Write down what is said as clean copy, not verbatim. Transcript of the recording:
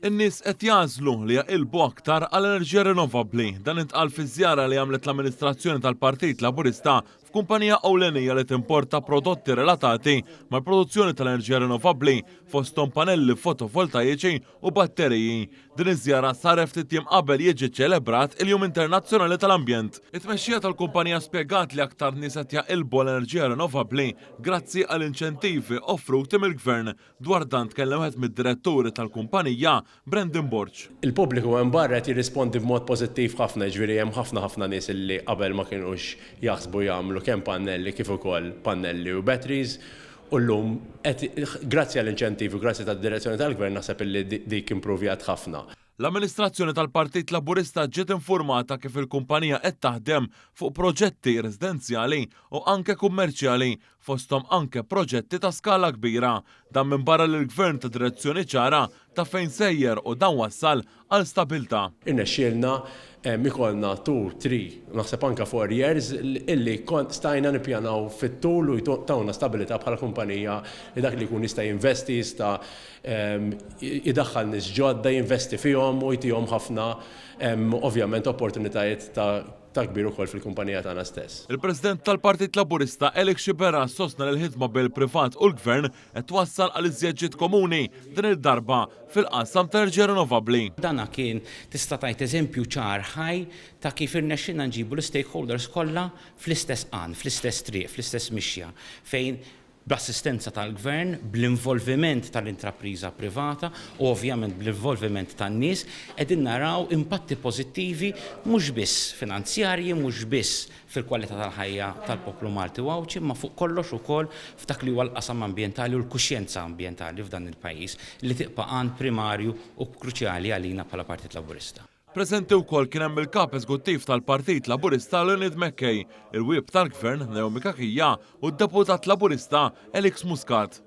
In-nies qed jażlu li jaqilbu aktar għal enerġija rinnovabbli. Dan intqal fi żjara li għamlet l-amministrazzjoni tal-Partit Laburista f'kumpanija ewlenija li timporta prodotti relatati mal-produzzjoni tal-enerġija rinnovabbli fosthom pannelli fotovoltaiċi u batteriji. Din iż-żjara saret ftit jiem qabel jiġi ċelebrat il-Jum Internazzjonali tal-Ambjent. It-tmexxija tal-kumpanija spjegat li aktar nies qed jaqilbu l-enerġija rinnovabbli grazzi għal inċentivi offruti mill-Gvern. Dwar dan tkellem wieħed mid-diretturi tal-kumpanija Brendan Borch. Il-pubbliku hemm barra qed jirrispondi b'mod pożittiv ħafna, ġifieri hemm ħafna nies illi qabel ma kienux jaħsbu jagħmlu kemm pannelli kif ukoll pannelli u batteries. U llum grazzi għall-inċentivi u grazzi tad-direzzjoni tal-Gvern naħseb illi dik improvjat ħafna. L-amministrazzjoni tal-Partit Laburista ġiet informata kif il-kumpanija qed taħdem fuq proġetti residenzjali u anke kummerċjali fosthom anke proġetti ta' skala kbira. Dan minbarra li l-Gvern ta' direzzjoni ċara ta' fejn sejjer u dan wassal għal stabilta. Irnexxielna ikollna 2-3 naħseb anke 4 years illi stajna nippjanaw fit-tul u tawna stabilità bħala kumpanija li dak li jkun jista' jinvesti, jista' jidaħħal nies ġodda, jinvesti fihom u jtihom ħafna ovvjament opportunitajiet ta' kbir ukoll fil-kumpanija tagħna stess. Il-President tal-Partit Laburista Elek Xibera sostna l-ħidma bil-privat u l-Gvern qed wassal għal iżjed komuni din id-darba fil-qasam ta' enerġija rinnovabbli. Dana kien tista' tgħid eżempju ċar ħaj ta' kif irnexxinna nġibu l-stakeholders kollha fl-istess qan, fl-istess triq, fl-istess mixja fejn bl-assistenza tal-Gvern, bl-involviment tal-intrapriża privata u ovvjament bl-involviment tan-nies qegħdin naraw impatti pożittivi mhux biss finanzjarji, mhux biss fil-kwalità tal-ħajja tal-poplu Malti u Awċi, ma fuq kollox ukoll f'dak li huwa l-qasam ambjentali u l-kuxjenza ambjentali f'dan il-pajjiż li tibqa' għan primarju u kruċjali għalina bħala Partit Laburista. Preżenti wkoll kien hemm il-kap eżekuttiv tal-Partit Laburista Leonid Mackay, il-Whip tal-Gvern Naomi Kakija u d-deputat Laburista Elix Muscat.